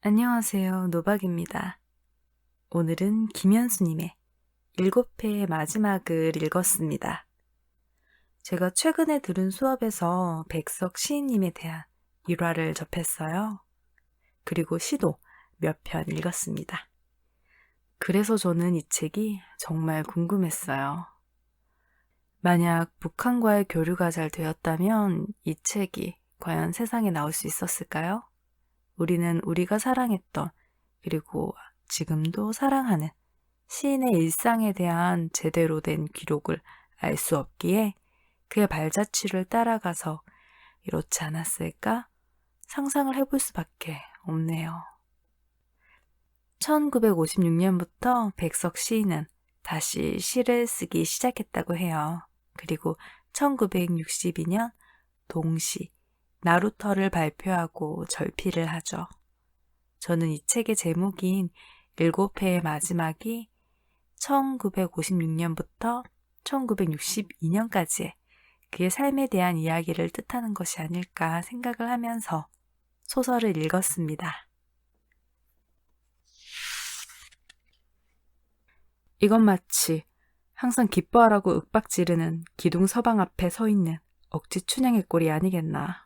안녕하세요. 노박입니다. 오늘은 김현수님의 7회의 마지막을 읽었습니다. 제가 최근에 들은 수업에서 백석 시인님에 대한 일화를 접했어요. 그리고 시도 몇 편 읽었습니다. 그래서 저는 이 책이 정말 궁금했어요. 만약 북한과의 교류가 잘 되었다면 이 책이 과연 세상에 나올 수 있었을까요? 우리는 우리가 사랑했던 그리고 지금도 사랑하는 시인의 일상에 대한 제대로 된 기록을 알 수 없기에 그의 발자취를 따라가서 이렇지 않았을까 상상을 해볼 수밖에 없네요. 1956년부터 백석 시인은 다시 시를 쓰기 시작했다고 해요. 그리고 1962년 동시 나루터를 발표하고 절필을 하죠. 저는 이 책의 제목인 7회의 마지막이 1956년부터 1962년까지의 그의 삶에 대한 이야기를 뜻하는 것이 아닐까 생각을 하면서 소설을 읽었습니다. 이건 마치 항상 기뻐하라고 윽박 지르는 기둥 서방 앞에 서 있는 억지 춘향의 꼴이 아니겠나.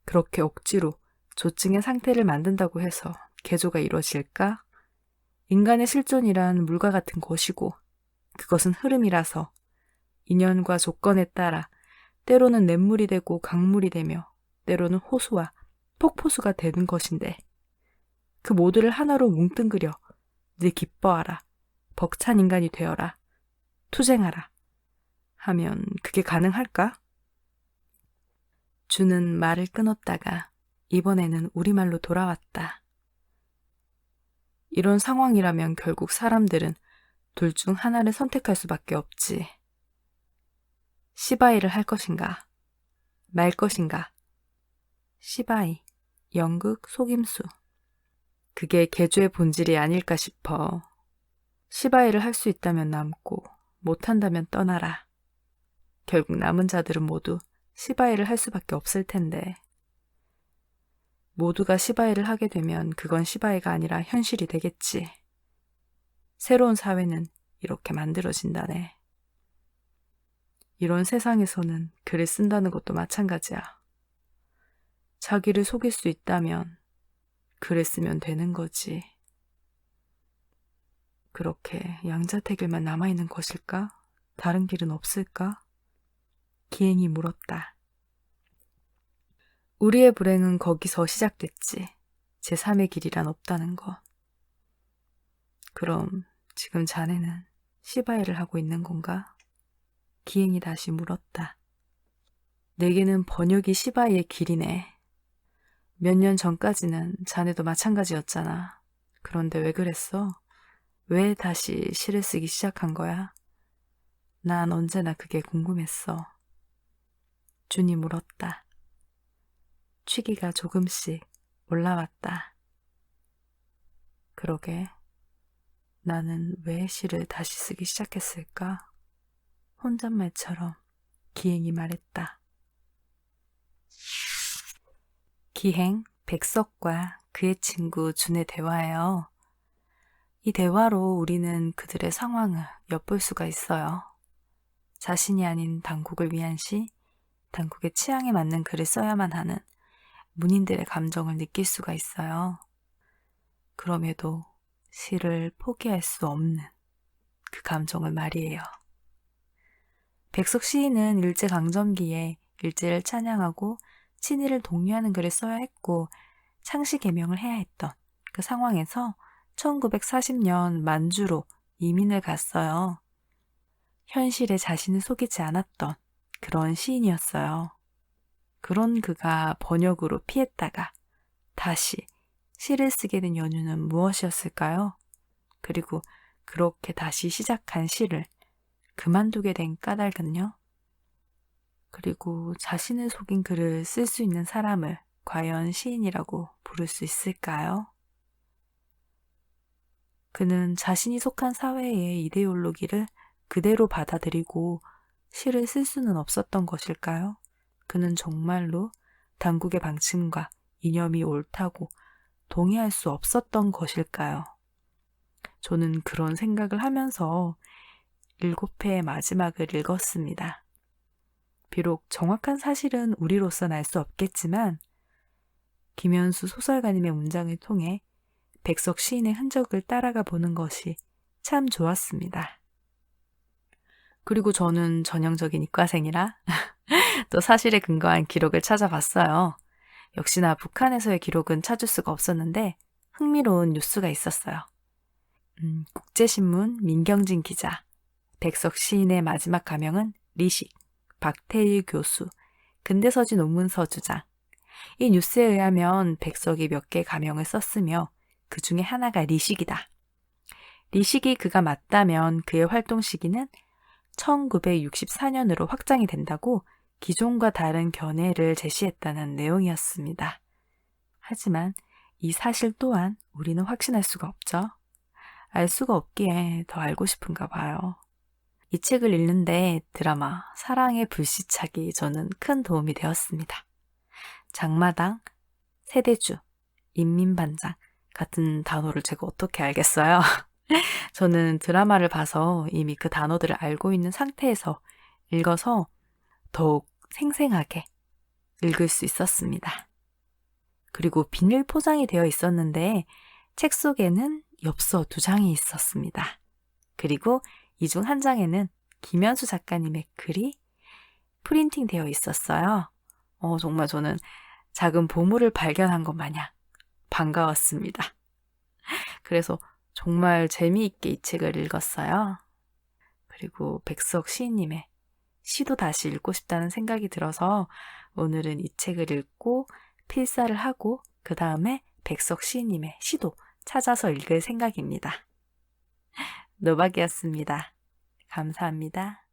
그렇게 억지로 조증의 상태를 만든다고 해서 개조가 이루어질까? 인간의 실존이란 물과 같은 것이고 그것은 흐름이라서 인연과 조건에 따라 때로는 냇물이 되고 강물이 되며 때로는 호수와 폭포수가 되는 것인데 그 모두를 하나로 뭉뚱그려 늘 기뻐하라, 벅찬 인간이 되어라, 투쟁하라 하면 그게 가능할까? 주는 말을 끊었다가 이번에는 우리말로 돌아왔다. 이런 상황이라면 결국 사람들은 둘 중 하나를 선택할 수밖에 없지. 시바이를 할 것인가? 말 것인가? 시바이, 연극, 속임수. 그게 개조의 본질이 아닐까 싶어. 시바이를 할 수 있다면 남고 못한다면 떠나라. 결국 남은 자들은 모두 시바이를 할 수밖에 없을 텐데. 모두가 시바이를 하게 되면 그건 시바이가 아니라 현실이 되겠지. 새로운 사회는 이렇게 만들어진다네. 이런 세상에서는 글을 쓴다는 것도 마찬가지야. 자기를 속일 수 있다면 글을 쓰면 되는 거지. 그렇게 양자택일만 남아있는 것일까? 다른 길은 없을까? 기행이 물었다. 우리의 불행은 거기서 시작됐지. 제3의 길이란 없다는 거. 그럼 지금 자네는 시바이를 하고 있는 건가? 기행이 다시 물었다. 내게는 번역이 시바이의 길이네. 몇 년 전까지는 자네도 마찬가지였잖아. 그런데 왜 그랬어? 왜 다시 시를 쓰기 시작한 거야? 난 언제나 그게 궁금했어. 준이 물었다. 취기가 조금씩 올라왔다. 그러게, 나는 왜 시를 다시 쓰기 시작했을까? 혼잣말처럼 기행이 말했다. 기행, 백석과 그의 친구 준의 대화예요. 이 대화로 우리는 그들의 상황을 엿볼 수가 있어요. 자신이 아닌 당국을 위한 시, 당국의 취향에 맞는 글을 써야만 하는 문인들의 감정을 느낄 수가 있어요. 그럼에도 시를 포기할 수 없는 그 감정을 말이에요. 백석 시인은 일제강점기에 일제를 찬양하고 친일을 독려하는 글을 써야 했고 창시 개명을 해야 했던 그 상황에서 1940년 만주로 이민을 갔어요. 현실에 자신을 속이지 않았던 그런 시인이었어요. 그런 그가 번역으로 피했다가 다시 시를 쓰게 된 연유는 무엇이었을까요? 그리고 그렇게 다시 시작한 시를 그만두게 된 까닭은요? 그리고 자신을 속인 글을 쓸 수 있는 사람을 과연 시인이라고 부를 수 있을까요? 그는 자신이 속한 사회의 이데올로기를 그대로 받아들이고 시를 쓸 수는 없었던 것일까요? 그는 정말로 당국의 방침과 이념이 옳다고 동의할 수 없었던 것일까요? 저는 그런 생각을 하면서 7회의 마지막을 읽었습니다. 비록 정확한 사실은 우리로선 알 수 없겠지만 김현수 소설가님의 문장을 통해 백석 시인의 흔적을 따라가 보는 것이 참 좋았습니다. 그리고 저는 전형적인 이과생이라 또 사실에 근거한 기록을 찾아봤어요. 역시나 북한에서의 기록은 찾을 수가 없었는데 흥미로운 뉴스가 있었어요. 국제신문 민경진 기자, 백석 시인의 마지막 가명은 리식, 박태일 교수, 근대서지 논문서 주장. 이 뉴스에 의하면 백석이 몇 개 가명을 썼으며 그 중에 하나가 리식이다. 리식이 그가 맞다면 그의 활동 시기는 1964년으로 확장이 된다고 기존과 다른 견해를 제시했다는 내용이었습니다. 하지만 이 사실 또한 우리는 확신할 수가 없죠. 알 수가 없기에 더 알고 싶은가 봐요. 이 책을 읽는데 드라마 사랑의 불시착이 저는 큰 도움이 되었습니다. 장마당, 세대주, 인민반장 같은 단어를 제가 어떻게 알겠어요? 저는 드라마를 봐서 이미 그 단어들을 알고 있는 상태에서 읽어서 더욱 생생하게 읽을 수 있었습니다. 그리고 비닐 포장이 되어 있었는데 책 속에는 엽서 2장이 있었습니다. 그리고 이 중 한 장에는 김현수 작가님의 글이 프린팅 되어 있었어요. 정말 저는 작은 보물을 발견한 것 마냥 반가웠습니다. 그래서 정말 재미있게 이 책을 읽었어요. 그리고 백석 시인님의 시도 다시 읽고 싶다는 생각이 들어서 오늘은 이 책을 읽고 필사를 하고 그 다음에 백석 시인님의 시도 찾아서 읽을 생각입니다. 노박이었습니다. 감사합니다.